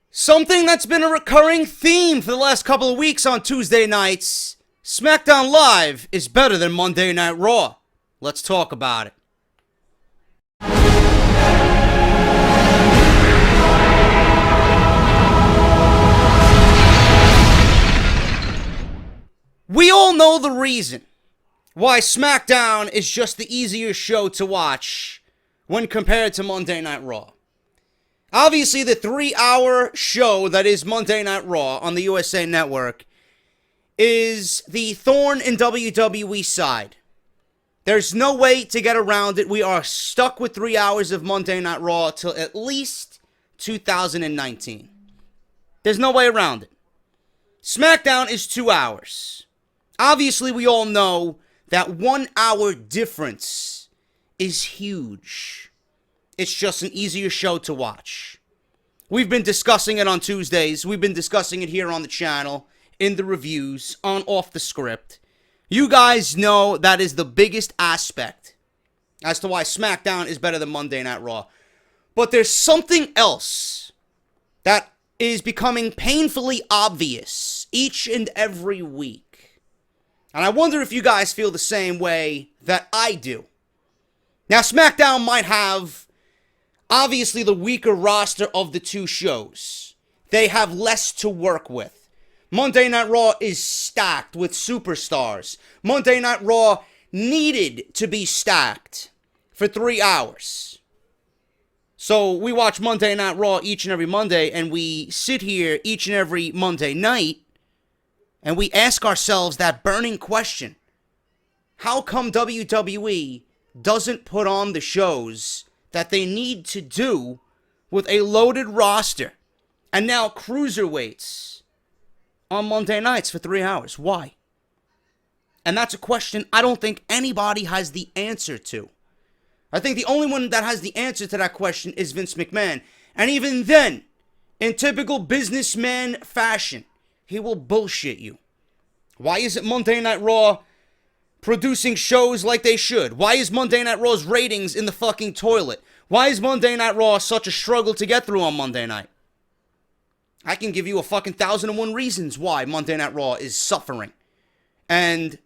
Something that's been a recurring theme for the last couple of weeks on Tuesday nights, SmackDown Live is better than Monday Night Raw. Let's talk about it. We all know the reason why SmackDown is just the easier show to watch when compared to Monday Night Raw. Obviously, the 3-hour show that is Monday Night Raw on the USA Network is the thorn in WWE side. There's no way to get around it. We are stuck with 3 hours of Monday Night Raw till at least 2019. There's no way around it. SmackDown is 2 hours. Obviously, we all know that 1 hour difference is huge. It's just an easier show to watch. We've been discussing it on Tuesdays. We've been discussing it here on the channel, in the reviews, on Off The Script. You guys know that is the biggest aspect as to why SmackDown is better than Monday Night Raw. But there's something else that is becoming painfully obvious each and every week. And I wonder if you guys feel the same way that I do. Now, SmackDown might have obviously the weaker roster of the two shows. They have less to work with. Monday Night Raw is stacked with superstars. Monday Night Raw needed to be stacked for 3 hours. So we watch Monday Night Raw each and every Monday, and we sit here each and every Monday night, and we ask ourselves that burning question. How come WWE doesn't put on the shows that they need to do with a loaded roster and now cruiserweights on Monday nights for 3 hours? Why? And that's a question I don't think anybody has the answer to. I think the only one that has the answer to that question is Vince McMahon. And even then, in typical businessman fashion, he will bullshit you. Why isn't Monday Night Raw producing shows like they should? Why is Monday Night Raw's ratings in the fucking toilet? Why is Monday Night Raw such a struggle to get through on Monday night? I can give you a fucking 1,001 reasons why Monday Night Raw is suffering and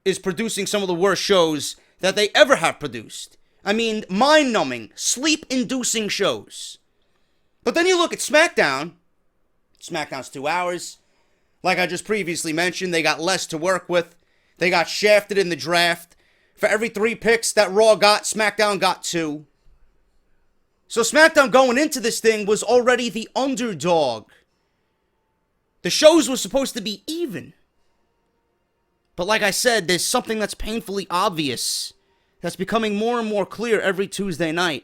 is producing some of the worst shows that they ever have produced. I mean, mind-numbing, sleep-inducing shows. But then you look at SmackDown. SmackDown's 2 hours. Like I just previously mentioned, they got less to work with. They got shafted in the draft. For every 3 picks that Raw got, SmackDown got 2. So SmackDown going into this thing was already the underdog. The shows were supposed to be even. But like I said, there's something that's painfully obvious that's becoming more and more clear every Tuesday night.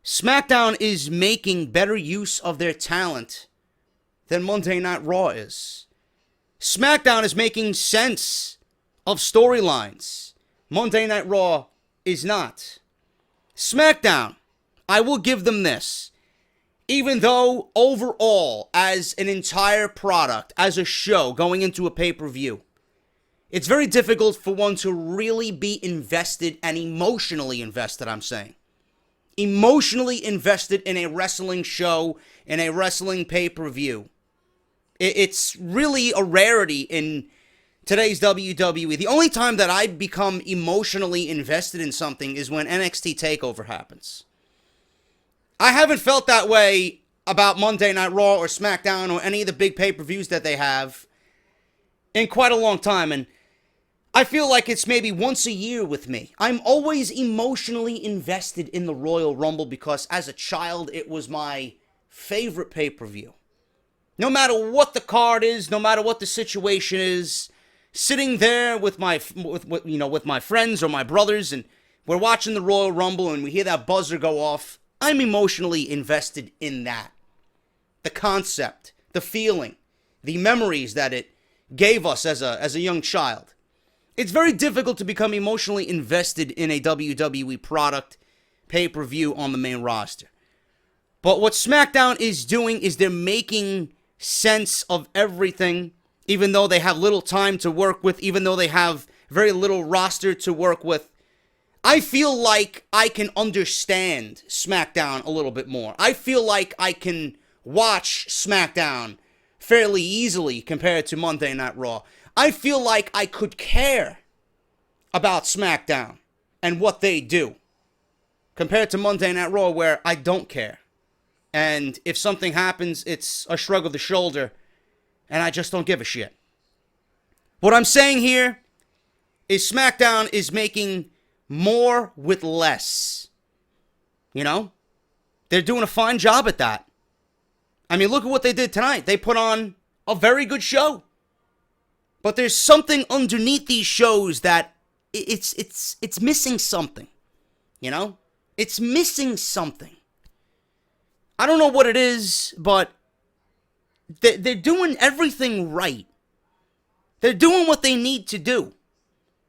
SmackDown is making better use of their talent than Monday Night Raw is. SmackDown is making sense of storylines. Monday Night Raw is not. SmackDown, I will give them this. Even though overall, as an entire product, as a show going into a pay-per-view, it's very difficult for one to really be invested and emotionally invested, I'm saying. Emotionally invested in a wrestling show, in a wrestling pay-per-view. It's really a rarity in today's WWE. The only time that I become emotionally invested in something is when NXT TakeOver happens. I haven't felt that way about Monday Night Raw or SmackDown or any of the big pay-per-views that they have in quite a long time, and I feel like it's maybe once a year with me. I'm always emotionally invested in the Royal Rumble because as a child, it was my favorite pay-per-view. No matter what the card is, no matter what the situation is, sitting there with my friends or my brothers, and we're watching the Royal Rumble and we hear that buzzer go off, I'm emotionally invested in that. The concept, the feeling, the memories that it gave us as a young child. It's very difficult to become emotionally invested in a WWE product, pay-per-view on the main roster. But what SmackDown is doing is they're making sense of everything, even though they have little time to work with, even though they have very little roster to work with. I feel like I can understand SmackDown a little bit more. I feel like I can watch SmackDown fairly easily compared to Monday Night Raw. I feel like I could care about SmackDown and what they do compared to Monday Night Raw, where I don't care. And if something happens, it's a shrug of the shoulder, and I just don't give a shit. What I'm saying here is SmackDown is making more with less. You know? They're doing a fine job at that. I mean, look at what they did tonight. They put on a very good show. But there's something underneath these shows that it's missing something. You know? It's missing something. I don't know what it is, but they're doing everything right. They're doing what they need to do.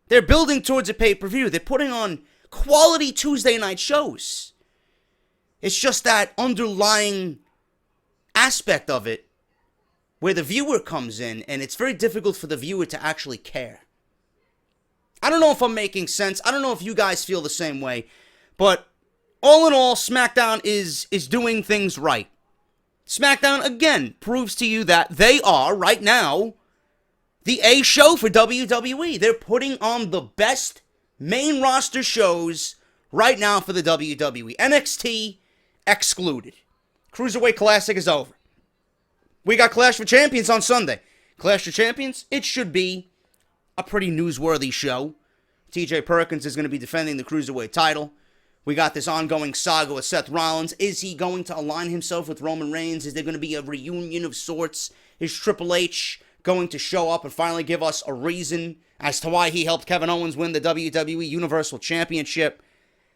They're building towards a pay-per-view. They're putting on quality Tuesday night shows. It's just that underlying aspect of it where the viewer comes in, and it's very difficult for the viewer to actually care. I don't know if I'm making sense. I don't know if you guys feel the same way, but all in all, SmackDown is doing things right. SmackDown, again, proves to you that they are, right now, the A show for WWE. They're putting on the best main roster shows right now for the WWE. NXT excluded. Cruiserweight Classic is over. We got Clash for Champions on Sunday. Clash for Champions, it should be a pretty newsworthy show. TJ Perkins is going to be defending the Cruiserweight title. We got this ongoing saga with Seth Rollins. Is he going to align himself with Roman Reigns? Is there going to be a reunion of sorts? Is Triple H going to show up and finally give us a reason as to why he helped Kevin Owens win the WWE Universal Championship?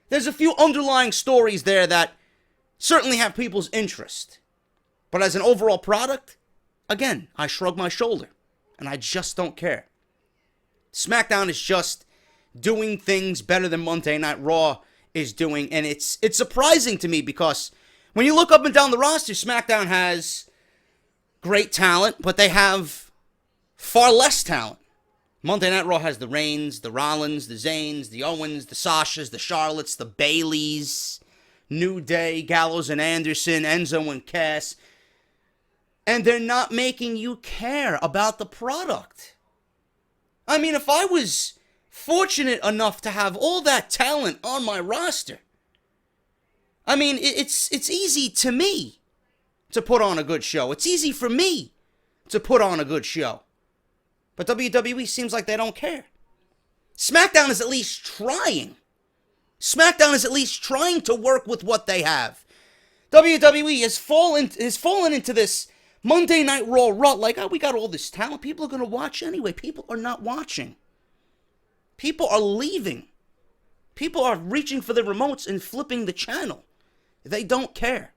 There's a few underlying stories there that certainly have people's interest. But as an overall product, again, I shrug my shoulder. And I just don't care. SmackDown is just doing things better than Monday Night Raw is doing, and it's surprising to me because when you look up and down the roster, SmackDown has great talent, but they have far less talent. Monday Night Raw has the Reigns, the Rollins, the Zaynes, the Owens, the Sashas, the Charlottes, the Baileys, New Day, Gallows and Anderson, Enzo and Cass, and they're not making you care about the product. I mean, if I was fortunate enough to have all that talent on my roster, I mean, it's easy to me to put on a good show. It's easy for me to put on a good show. But WWE seems like they don't care. SmackDown is at least trying. SmackDown is at least trying to work with what they have. WWE has fallen into this Monday Night Raw rut. Like, oh, we got all this talent. People are going to watch anyway. People are not watching. People are leaving. People are reaching for the remotes and flipping the channel. They don't care.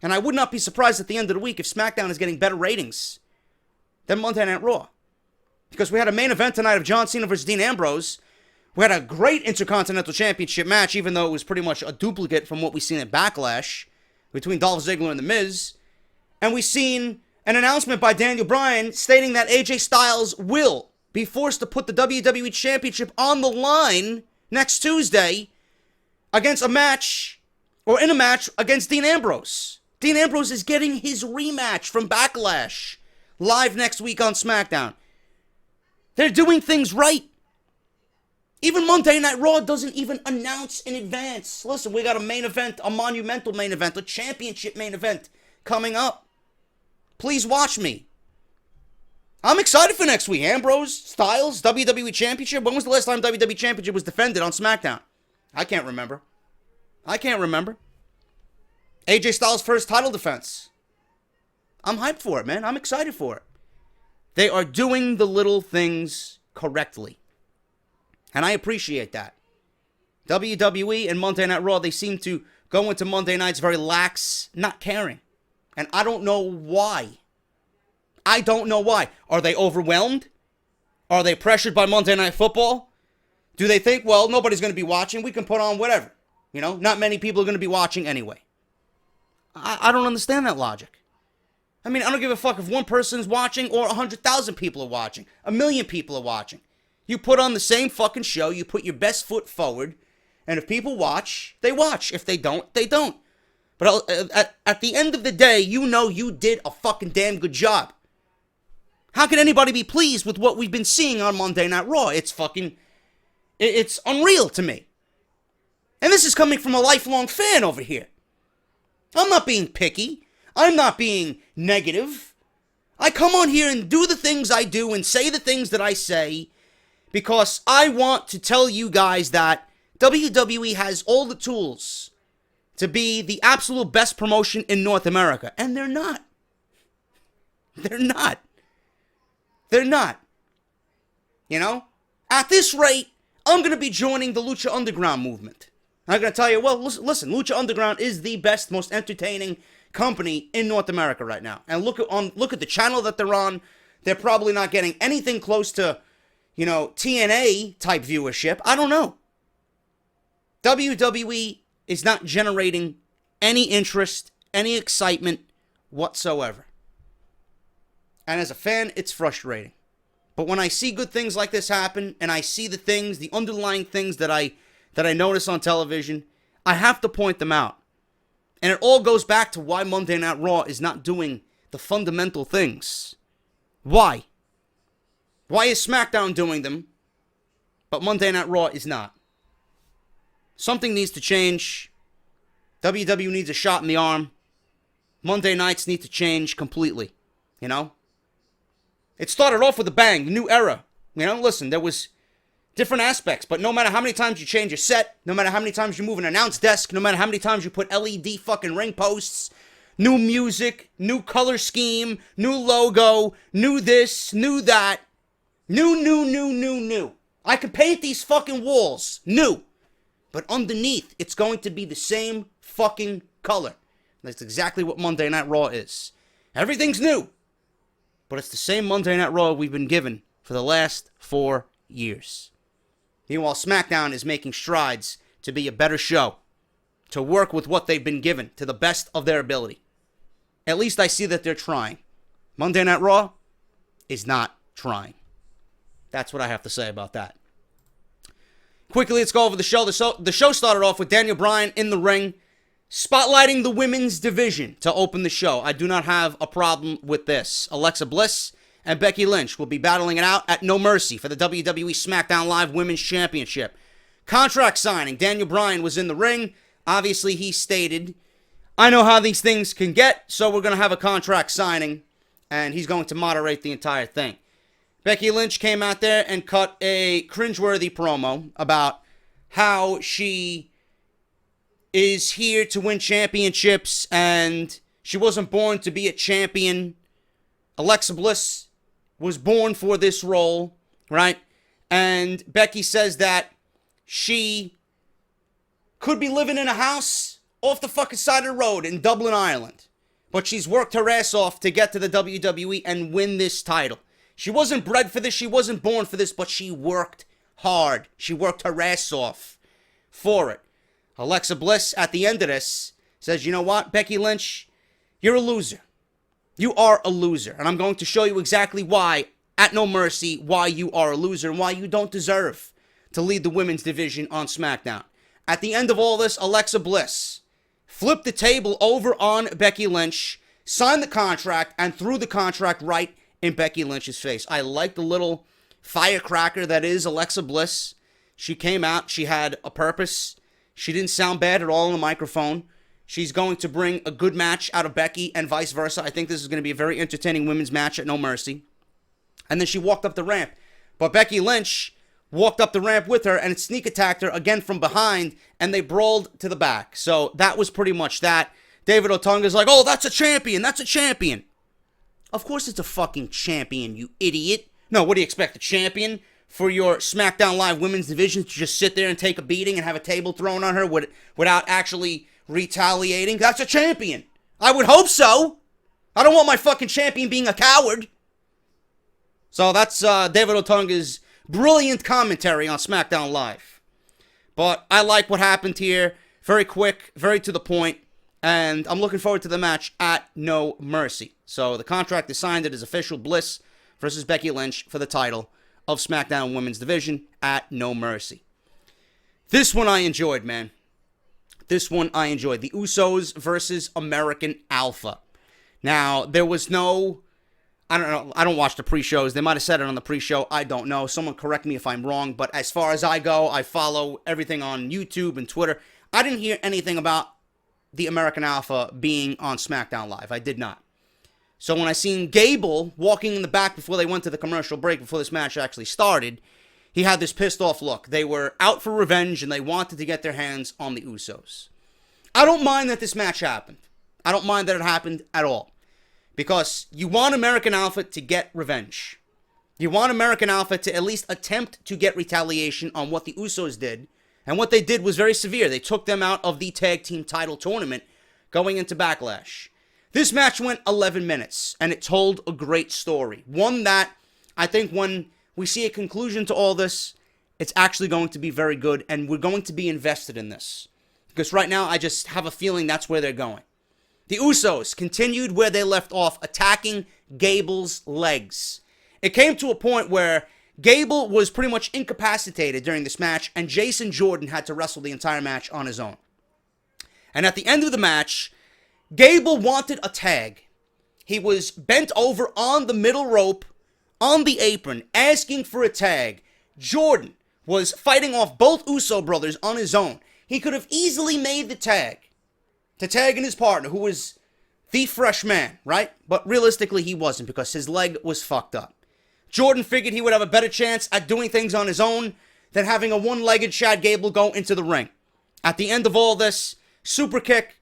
And I would not be surprised at the end of the week if SmackDown is getting better ratings than Monday Night Raw. Because we had a main event tonight of John Cena versus Dean Ambrose. We had a great Intercontinental Championship match, even though it was pretty much a duplicate from what we've seen at Backlash between Dolph Ziggler and The Miz. And we've seen an announcement by Daniel Bryan stating that AJ Styles will be forced to put the WWE Championship on the line next Tuesday against a match, or in a match against Dean Ambrose. Dean Ambrose is getting his rematch from Backlash live next week on SmackDown. They're doing things right. Even Monday Night Raw doesn't even announce in advance. Listen, we got a main event, a monumental main event, a championship main event coming up. Please watch me. I'm excited for next week. Ambrose, Styles, WWE Championship. When was the last time WWE Championship was defended on SmackDown? I can't remember. AJ Styles' first title defense. I'm hyped for it, man. I'm excited for it. They are doing the little things correctly. And I appreciate that. WWE and Monday Night Raw, they seem to go into Monday nights very lax, not caring. And I don't know why. Are they overwhelmed? Are they pressured by Monday Night Football? Do they think, well, nobody's going to be watching, we can put on whatever. You know, not many people are going to be watching anyway. I don't understand that logic. I mean, I don't give a fuck if one person's watching or 100,000 people are watching. 1 million people are watching. You put on the same fucking show, you put your best foot forward, and if people watch, they watch. If they don't, they don't. But at the end of the day, you know you did a fucking damn good job. How can anybody be pleased with what we've been seeing on Monday Night Raw? It's unreal to me. And this is coming from a lifelong fan over here. I'm not being picky. I'm not being negative. I come on here and do the things I do and say the things that I say because I want to tell you guys that WWE has all the tools to be the absolute best promotion in North America. And they're not. They're not. They're not. You know? At this rate, I'm going to be joining the Lucha Underground movement. I'm going to tell you, well, listen, Lucha Underground is the best, most entertaining company in North America right now. And look at the channel that they're on. They're probably not getting anything close to, TNA type viewership. I don't know. WWE is not generating any interest, any excitement whatsoever. And as a fan, it's frustrating. But when I see good things like this happen, and I see the underlying things that I notice on television, I have to point them out. And it all goes back to why Monday Night Raw is not doing the fundamental things. Why? Why is SmackDown doing them, but Monday Night Raw is not? Something needs to change. WWE needs a shot in the arm. Monday nights need to change completely, It started off with a bang, the new era. Listen, there was different aspects, but no matter how many times you change your set, no matter how many times you move an announce desk, no matter how many times you put LED fucking ring posts, new music, new color scheme, new logo, new this, new that, new. I can paint these fucking walls, new. But underneath, it's going to be the same fucking color. That's exactly what Monday Night Raw is. Everything's new. But it's the same Monday Night Raw we've been given for the last 4 years. Meanwhile, SmackDown is making strides to be a better show. To work with what they've been given to the best of their ability. At least I see that they're trying. Monday Night Raw is not trying. That's what I have to say about that. Quickly, let's go over the show. The show started off with Daniel Bryan in the ring, spotlighting the women's division to open the show. I do not have a problem with this. Alexa Bliss and Becky Lynch will be battling it out at No Mercy for the WWE Smackdown Live Women's Championship. Contract signing. Daniel Bryan was in the ring. Obviously, he stated, I know how these things can get, so we're going to have a contract signing, and he's going to moderate the entire thing. Becky Lynch came out there and cut a cringeworthy promo about how she is here to win championships and she wasn't born to be a champion. Alexa Bliss was born for this role, right? And Becky says that she could be living in a house off the fucking side of the road in Dublin, Ireland. But she's worked her ass off to get to the WWE and win this title. She wasn't bred for this, she wasn't born for this, but she worked hard. She worked her ass off for it. Alexa Bliss, at the end of this, says, you know what, Becky Lynch, you're a loser. You are a loser. And I'm going to show you exactly why, at No Mercy, why you are a loser and why you don't deserve to lead the women's division on SmackDown. At the end of all this, Alexa Bliss flipped the table over on Becky Lynch, signed the contract, and threw the contract right in Becky Lynch's face. I like the little firecracker that is Alexa Bliss. She came out. She had a purpose. She didn't sound bad at all on the microphone. She's going to bring a good match out of Becky and vice versa. I think this is going to be a very entertaining women's match at No Mercy. And then she walked up the ramp. But Becky Lynch walked up the ramp with her and sneak attacked her again from behind, and they brawled to the back. So that was pretty much that. David Otunga's like, oh, that's a champion. That's a champion. Of course it's a fucking champion, you idiot. No, what do you expect, a champion for your SmackDown Live women's division to just sit there and take a beating and have a table thrown on her without actually retaliating? That's a champion. I would hope so. I don't want my fucking champion being a coward. So that's David Otunga's brilliant commentary on SmackDown Live. But I like what happened here. Very quick, very to the point. And I'm looking forward to the match at No Mercy. So the contract is signed. It is official. Bliss versus Becky Lynch for the title of SmackDown Women's Division at No Mercy. This one I enjoyed, man. This one I enjoyed. The Usos versus American Alpha. Now, there was no... I don't know. I don't watch the pre-shows. They might have said it on the pre-show. I don't know. Someone correct me if I'm wrong. But as far as I go, I follow everything on YouTube and Twitter. I didn't hear anything about the American Alpha being on SmackDown Live. I did not. So when I seen Gable walking in the back before they went to the commercial break, before this match actually started, he had this pissed off look. They were out for revenge and they wanted to get their hands on the Usos. I don't mind that this match happened. I don't mind that it happened at all. Because you want American Alpha to get revenge. You want American Alpha to at least attempt to get retaliation on what the Usos did. And what they did was very severe. They took them out of the tag team title tournament going into Backlash. This match went 11 minutes, and it told a great story. One that I think when we see a conclusion to all this, it's actually going to be very good, and we're going to be invested in this. Because right now, I just have a feeling that's where they're going. The Usos continued where they left off, attacking Gable's legs. It came to a point where Gable was pretty much incapacitated during this match, and Jason Jordan had to wrestle the entire match on his own. And at the end of the match, Gable wanted a tag. He was bent over on the middle rope, on the apron, asking for a tag. Jordan was fighting off both Uso brothers on his own. He could have easily made the tag to tag in his partner, who was the fresh man, right? But realistically, he wasn't because his leg was fucked up. Jordan figured he would have a better chance at doing things on his own than having a one-legged Chad Gable go into the ring. At the end of all this, super kick,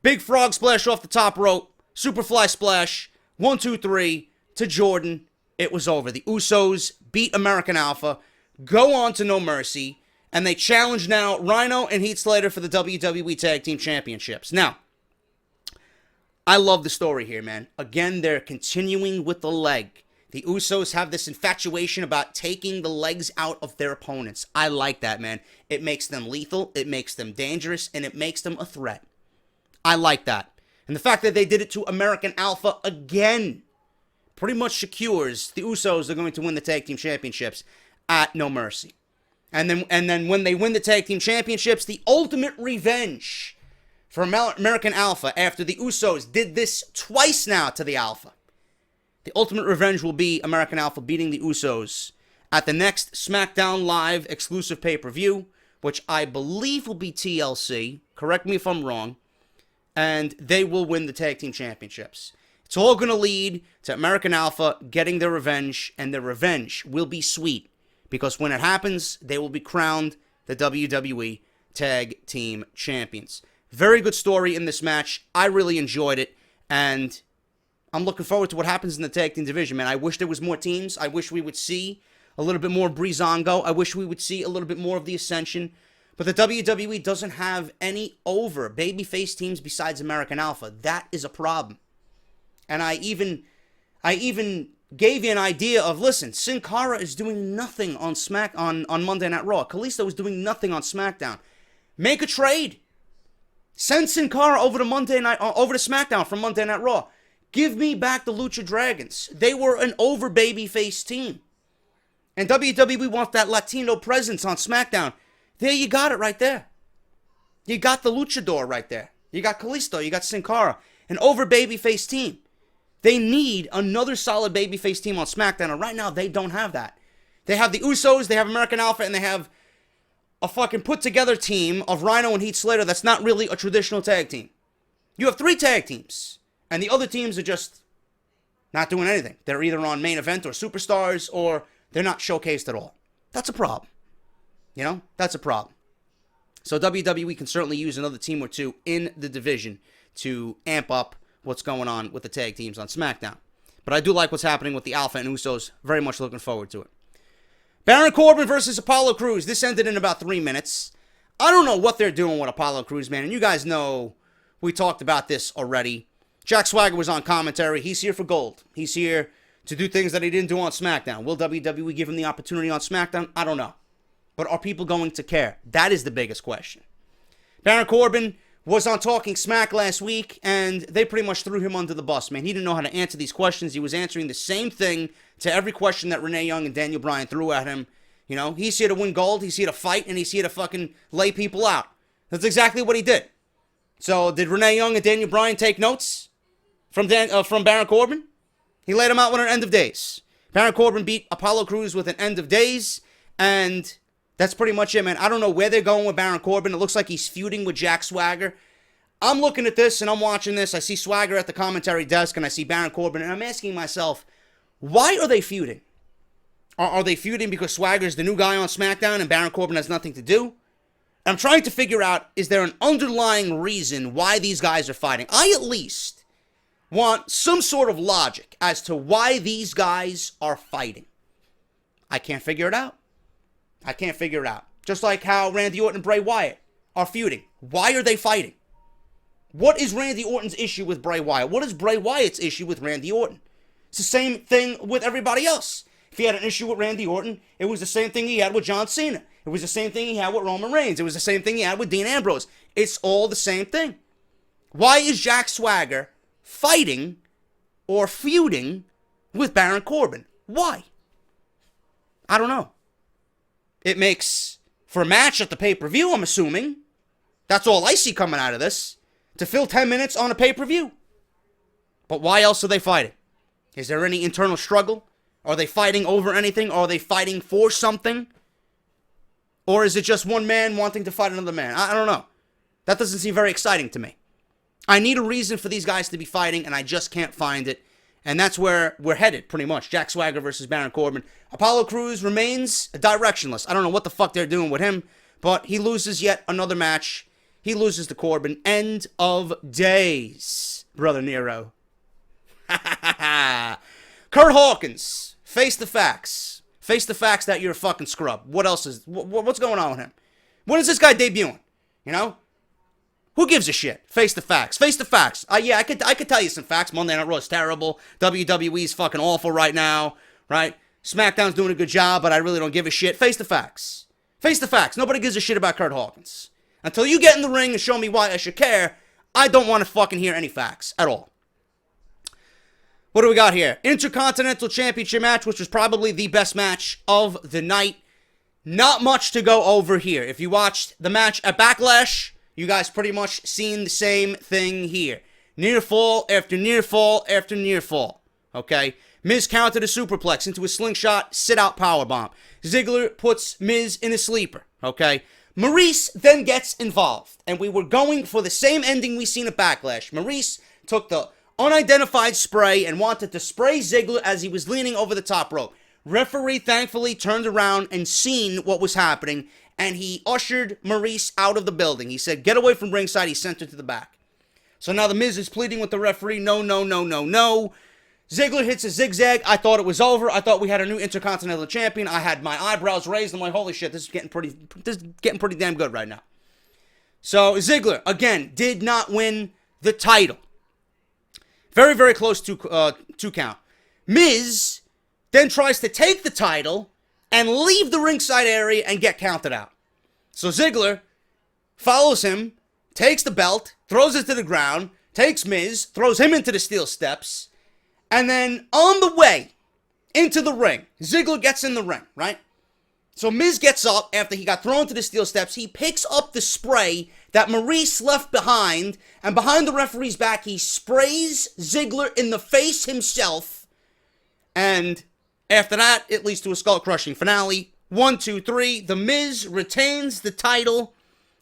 big frog splash off the top rope, superfly splash, 1, 2, 3 to Jordan. It was over. The Usos beat American Alpha, go on to No Mercy, and they challenge now Rhino and Heath Slater for the WWE Tag Team Championships. Now, I love the story here, man. Again, they're continuing with the leg. The Usos have this infatuation about taking the legs out of their opponents. I like that, man. It makes them lethal, it makes them dangerous, and it makes them a threat. I like that. And the fact that they did it to American Alpha again pretty much secures the Usos are going to win the Tag Team Championships at No Mercy. And then when they win the Tag Team Championships, the ultimate revenge for American Alpha after the Usos did this twice now to the Alpha. The ultimate revenge will be American Alpha beating the Usos at the next SmackDown Live exclusive pay-per-view, which I believe will be TLC. Correct me if I'm wrong. And they will win the Tag Team Championships. It's all going to lead to American Alpha getting their revenge, and their revenge will be sweet. Because when it happens, they will be crowned the WWE Tag Team Champions. Very good story in this match. I really enjoyed it. And I'm looking forward to what happens in the tag team division, man. I wish there was more teams. I wish we would see a little bit more Breezango. I wish we would see a little bit more of the Ascension. But the WWE doesn't have any over babyface teams besides American Alpha. That is a problem. And I even gave you an idea of, listen, Sin Cara is doing nothing on on Monday Night Raw. Kalisto is doing nothing on SmackDown. Make a trade. Send Sin Cara over to SmackDown from Monday Night Raw. Give me back the Lucha Dragons. They were an over babyface team. And WWE wants that Latino presence on SmackDown. There you got it right there. You got the Luchador right there. You got Kalisto. You got Sin Cara. An over babyface team. They need another solid babyface team on SmackDown, and right now they don't have that. They have the Usos, they have American Alpha, and they have a fucking put-together team of Rhino and Heath Slater that's not really a traditional tag team. You have 3 tag teams, and the other teams are just not doing anything. They're either on main event or superstars, or they're not showcased at all. That's a problem. You know, that's a problem. So WWE can certainly use another team or two in the division to amp up what's going on with the tag teams on SmackDown. But I do like what's happening with the Alpha and Usos. Very much looking forward to it. Baron Corbin versus Apollo Crews. This ended in about 3 minutes. I don't know what they're doing with Apollo Crews, man. And you guys know we talked about this already. Jack Swagger was on commentary. He's here for gold. He's here to do things that he didn't do on SmackDown. Will WWE give him the opportunity on SmackDown? I don't know. But are people going to care? That is the biggest question. Baron Corbin was on Talking Smack last week, and they pretty much threw him under the bus, man. He didn't know how to answer these questions. He was answering the same thing to every question that Renee Young and Daniel Bryan threw at him. You know, he's here to win gold, he's here to fight, and he's here to fucking lay people out. That's exactly what he did. So did Renee Young and Daniel Bryan take notes from Baron Corbin? He laid him out with an end of days. Baron Corbin beat Apollo Crews with an end of days, and that's pretty much it, man. I don't know where they're going with Baron Corbin. It looks like he's feuding with Jack Swagger. I'm looking at this, and I'm watching this. I see Swagger at the commentary desk, and I see Baron Corbin, and I'm asking myself, why are they feuding? Are they feuding because Swagger's the new guy on SmackDown and Baron Corbin has nothing to do? I'm trying to figure out, is there an underlying reason why these guys are fighting? I at least want some sort of logic as to why these guys are fighting. I can't figure it out. I can't figure it out. Just like how Randy Orton and Bray Wyatt are feuding. Why are they fighting? What is Randy Orton's issue with Bray Wyatt? What is Bray Wyatt's issue with Randy Orton? It's the same thing with everybody else. If he had an issue with Randy Orton, it was the same thing he had with John Cena. It was the same thing he had with Roman Reigns. It was the same thing he had with Dean Ambrose. It's all the same thing. Why is Jack Swagger fighting or feuding with Baron Corbin? Why? I don't know. It makes for a match at the pay-per-view, I'm assuming. That's all I see coming out of this. To fill 10 minutes on a pay-per-view. But why else are they fighting? Is there any internal struggle? Are they fighting over anything? Are they fighting for something? Or is it just one man wanting to fight another man? I don't know. That doesn't seem very exciting to me. I need a reason for these guys to be fighting, and I just can't find it. And that's where we're headed, pretty much. Jack Swagger versus Baron Corbin. Apollo Crews remains directionless. I don't know what the fuck they're doing with him, but he loses yet another match. He loses to Corbin. End of days, Brother Nero. Kurt Hawkins, face the facts. Face the facts that you're a fucking scrub. What else is... What's going on with him? When is this guy debuting? You know? Who gives a shit? Face the facts. Face the facts. Yeah, I could tell you some facts. Monday Night Raw is terrible. WWE's fucking awful right now. Right? SmackDown's doing a good job, but I really don't give a shit. Face the facts. Face the facts. Nobody gives a shit about Kurt Hawkins. Until you get in the ring and show me why I should care, I don't want to fucking hear any facts at all. What do we got here? Intercontinental Championship match, which was probably the best match of the night. Not much to go over here. If you watched the match at Backlash, you guys pretty much seen the same thing here. Near fall after near fall after near fall. Okay? Miz countered a superplex into a slingshot sit-out powerbomb. Ziggler puts Miz in a sleeper. Okay? Maurice then gets involved. And we were going for the same ending we seen at Backlash. Maurice took the unidentified spray and wanted to spray Ziggler as he was leaning over the top rope. Referee thankfully turned around and seen what was happening, and he ushered Maurice out of the building. He said, get away from ringside. He sent her to the back. So now the Miz is pleading with the referee, no, no, no, no, no. Ziggler hits a zigzag. I thought it was over. I thought we had a new Intercontinental Champion. I had my eyebrows raised. I'm like, holy shit, this is getting pretty damn good right now. So Ziggler, again, did not win the title. Very, very close to count. Miz then tries to take the title and leave the ringside area and get counted out. So Ziggler follows him, takes the belt, throws it to the ground, takes Miz, throws him into the steel steps, and then on the way into the ring, Ziggler gets in the ring, right? So Miz gets up after he got thrown to the steel steps. He picks up the spray that Maurice left behind, and behind the referee's back, he sprays Ziggler in the face himself. And after that, it leads to a skull-crushing finale. 1, 2, 3. The Miz retains the title,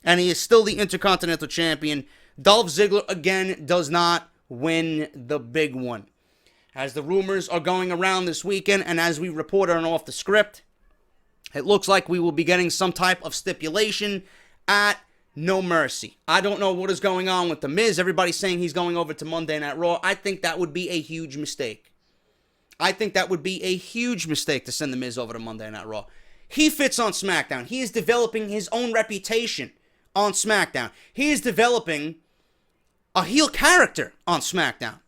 and he is still the Intercontinental Champion. Dolph Ziggler, again, does not win the big one. As the rumors are going around this weekend, and as we reported on Off The Script, it looks like we will be getting some type of stipulation at No Mercy. I don't know what is going on with The Miz. Everybody's saying he's going over to Monday Night Raw. I think that would be a huge mistake. I think that would be a huge mistake to send The Miz over to Monday Night Raw. He fits on SmackDown. He is developing his own reputation on SmackDown. He is developing a heel character on SmackDown.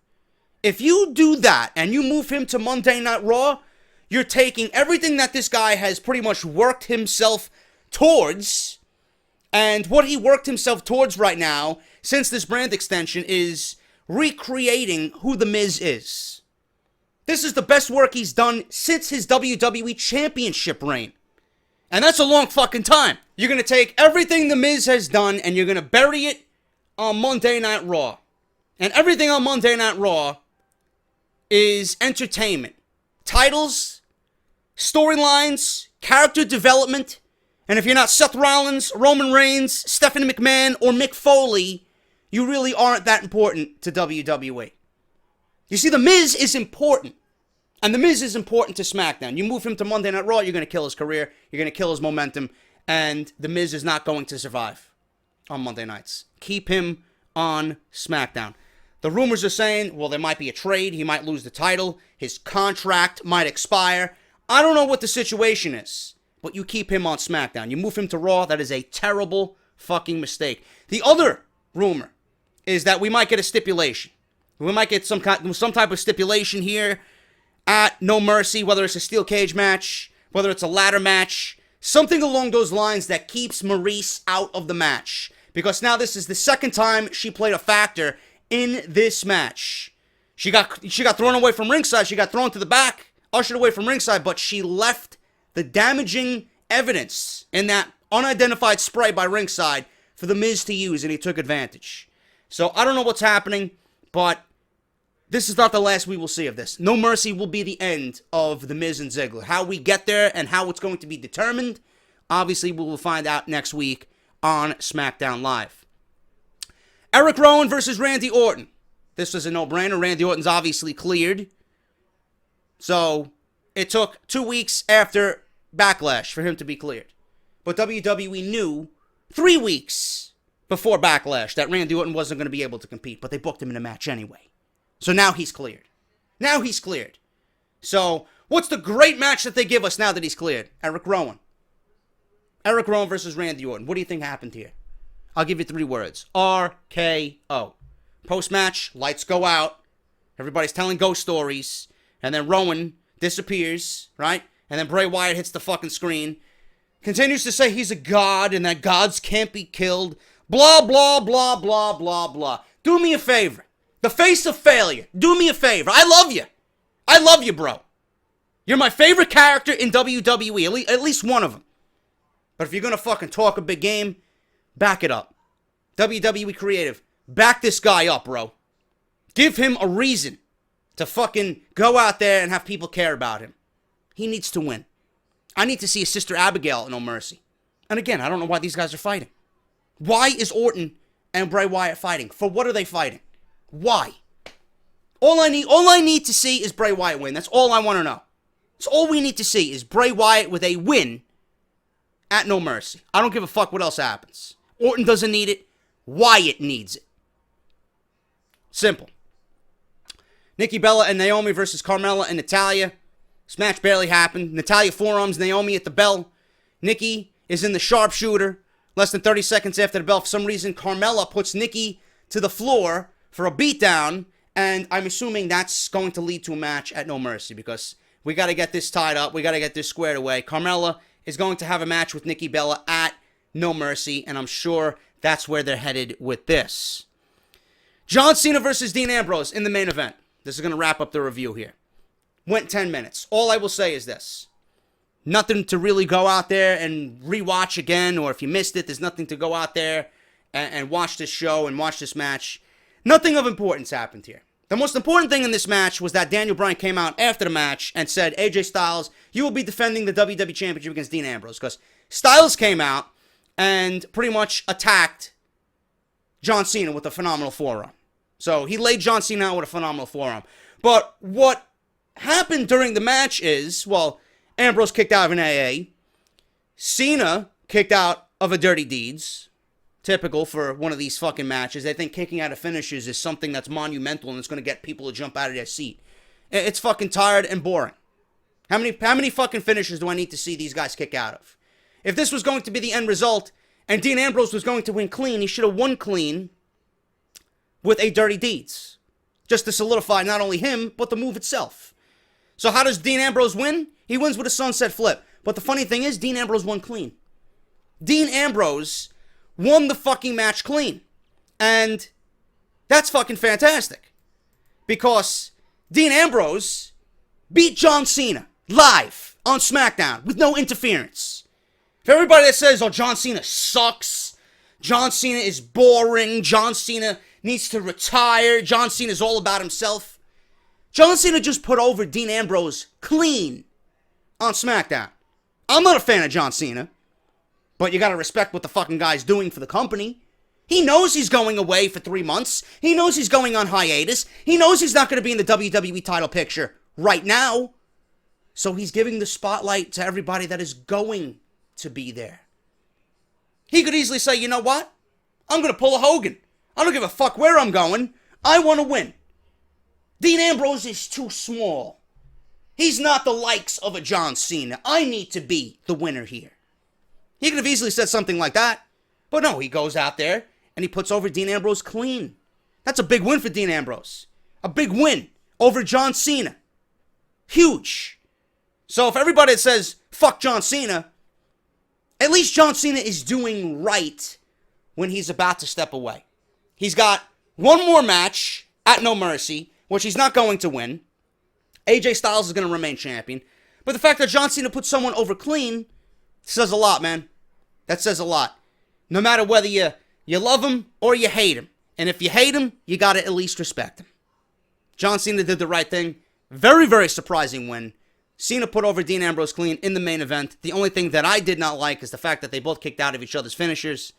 If you do that and you move him to Monday Night Raw, you're taking everything that this guy has pretty much worked himself towards, and what he worked himself towards right now, since this brand extension, is recreating who The Miz is. This is the best work he's done since his WWE Championship reign. And that's a long fucking time. You're going to take everything The Miz has done and you're going to bury it on Monday Night Raw. And everything on Monday Night Raw is entertainment. Titles, storylines, character development. And if you're not Seth Rollins, Roman Reigns, Stephanie McMahon, or Mick Foley, you really aren't that important to WWE. You see, The Miz is important. And The Miz is important to SmackDown. You move him to Monday Night Raw, you're going to kill his career. You're going to kill his momentum. And The Miz is not going to survive on Monday nights. Keep him on SmackDown. The rumors are saying, well, there might be a trade. He might lose the title. His contract might expire. I don't know what the situation is. But you keep him on SmackDown. You move him to Raw. That is a terrible fucking mistake. The other rumor is that we might get a stipulation. We might get some type of stipulation here at No Mercy, whether it's a steel cage match, whether it's a ladder match, something along those lines that keeps Maryse out of the match. Because now this is the second time she played a factor in this match. She got thrown away from ringside. She got thrown to the back, ushered away from ringside, but she left the damaging evidence in that unidentified spray by ringside for The Miz to use, and he took advantage. So I don't know what's happening, but this is not the last we will see of this. No Mercy will be the end of The Miz and Ziggler. How we get there and how it's going to be determined, obviously we will find out next week on SmackDown Live. Eric Rowan versus Randy Orton. This was a no-brainer. Randy Orton's obviously cleared. So it took 2 weeks after Backlash for him to be cleared. But WWE knew 3 weeks before Backlash that Randy Orton wasn't going to be able to compete. But they booked him in a match anyway. So now he's cleared. Now he's cleared. So what's the great match that they give us now that he's cleared? Eric Rowan. Eric Rowan versus Randy Orton. What do you think happened here? I'll give you 3 words. RKO. Post-match, lights go out. Everybody's telling ghost stories. And then Rowan disappears, right? And then Bray Wyatt hits the fucking screen. Continues to say he's a god and that gods can't be killed. Blah, blah, blah, blah, blah, blah. Do me a favor. The face of failure. Do me a favor. I love you. I love you, bro. You're my favorite character in WWE. At least one of them. But if you're going to fucking talk a big game, back it up. WWE Creative, back this guy up, bro. Give him a reason to fucking go out there and have people care about him. He needs to win. I need to see his sister Abigail at No Mercy. And again, I don't know why these guys are fighting. Why is Orton and Bray Wyatt fighting? For what are they fighting? Why? All I need to see is Bray Wyatt win. That's all I want to know. That's all we need to see is Bray Wyatt with a win at No Mercy. I don't give a fuck what else happens. Orton doesn't need it. Wyatt needs it. Simple. Nikki Bella and Naomi versus Carmella and Natalya. This match barely happened. Natalya forearms Naomi at the bell. Nikki is in the sharpshooter. Less than 30 seconds after the bell, for some reason, Carmella puts Nikki to the floor for a beatdown, and I'm assuming that's going to lead to a match at No Mercy because we got to get this tied up. We got to get this squared away. Carmella is going to have a match with Nikki Bella at No Mercy, and I'm sure that's where they're headed with this. John Cena versus Dean Ambrose in the main event. This is going to wrap up the review here. Went 10 minutes. All I will say is this. Nothing to really go out there and rewatch again, or if you missed it, there's nothing to go out there and watch this show and watch this match. Nothing of importance happened here. The most important thing in this match was that Daniel Bryan came out after the match and said, AJ Styles, you will be defending the WWE Championship against Dean Ambrose. Because Styles came out and pretty much attacked John Cena with a phenomenal forearm. So he laid John Cena out with a phenomenal forearm. But what happened during the match is, well, Ambrose kicked out of an AA. Cena kicked out of a Dirty Deeds. Typical for one of these fucking matches. They think kicking out of finishes is something that's monumental and it's going to get people to jump out of their seat. It's fucking tired and boring. How many fucking finishes do I need to see these guys kick out of? If this was going to be the end result and Dean Ambrose was going to win clean, he should have won clean with a Dirty Deeds. Just to solidify not only him, but the move itself. So how does Dean Ambrose win? He wins with a sunset flip. But the funny thing is, Dean Ambrose won clean. Dean Ambrose won the fucking match clean. And that's fucking fantastic. Because Dean Ambrose beat John Cena live on SmackDown with no interference. For everybody that says, oh, John Cena sucks, John Cena is boring, John Cena needs to retire, John Cena is all about himself. John Cena just put over Dean Ambrose clean on SmackDown. I'm not a fan of John Cena, but you gotta respect what the fucking guy's doing for the company. He knows he's going away for 3 months. He knows he's going on hiatus. He knows he's not going to be in the WWE title picture right now. So he's giving the spotlight to everybody that is going to be there. He could easily say, you know what? I'm going to pull a Hogan. I don't give a fuck where I'm going. I want to win. Dean Ambrose is too small. He's not the likes of a John Cena. I need to be the winner here. He could have easily said something like that. But no, he goes out there and he puts over Dean Ambrose clean. That's a big win for Dean Ambrose. A big win over John Cena. Huge. So if everybody says, fuck John Cena, at least John Cena is doing right when he's about to step away. He's got one more match at No Mercy, which he's not going to win. AJ Styles is going to remain champion. But the fact that John Cena put someone over clean says a lot, man. That says a lot. No matter whether you love him or you hate him. And if you hate him, you got to at least respect him. John Cena did the right thing. Very, very surprising win. Cena put over Dean Ambrose clean in the main event. The only thing that I did not like is the fact that they both kicked out of each other's finishers.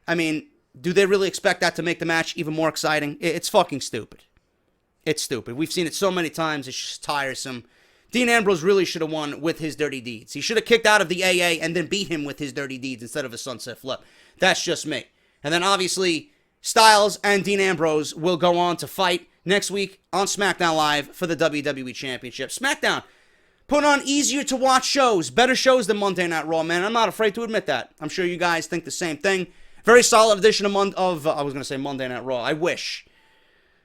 I mean, do they really expect that to make the match even more exciting? It's fucking stupid. It's stupid. We've seen it so many times. It's just tiresome. Dean Ambrose really should have won with his dirty deeds. He should have kicked out of the AA and then beat him with his dirty deeds instead of a sunset flip. That's just me. And then obviously, Styles and Dean Ambrose will go on to fight next week on SmackDown Live for the WWE Championship. SmackDown put on easier to watch shows, better shows than Monday Night Raw, man. I'm not afraid to admit that. I'm sure you guys think the same thing. Very solid edition of I was going to say Monday Night Raw. I wish.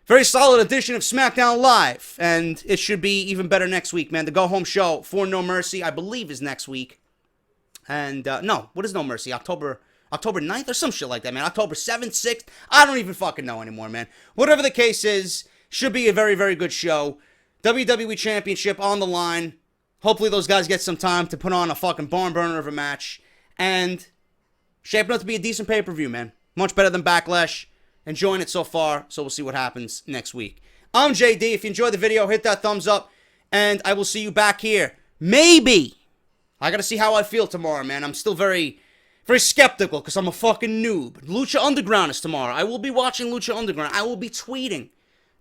Very solid edition of SmackDown Live, and it should be even better next week, man. The go-home show for No Mercy, I believe, is next week. And, no, what is No Mercy? October 9th or some shit like that, man. October 7th, 6th? I don't even fucking know anymore, man. Whatever the case is, should be a very, very good show. WWE Championship on the line. Hopefully those guys get some time to put on a fucking barn burner of a match. And shaping up to be a decent pay-per-view, man. Much better than Backlash. Enjoying it so far, so we'll see what happens next week. I'm JD. If you enjoyed the video, hit that thumbs up, and I will see you back here. Maybe. I gotta see how I feel tomorrow, man. I'm still very, very skeptical, because I'm a fucking noob. Lucha Underground is tomorrow. I will be watching Lucha Underground. I will be tweeting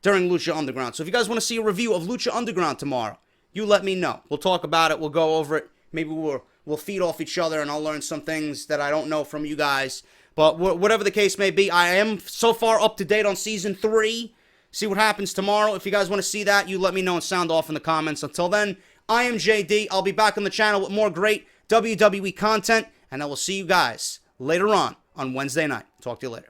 during Lucha Underground. So if you guys want to see a review of Lucha Underground tomorrow, you let me know. We'll talk about it. We'll go over it. Maybe we'll feed off each other, and I'll learn some things that I don't know from you guys. But whatever the case may be, I am so far up to date on Season 3. See what happens tomorrow. If you guys want to see that, you let me know and sound off in the comments. Until then, I am JD. I'll be back on the channel with more great WWE content, and I will see you guys later on Wednesday night. Talk to you later.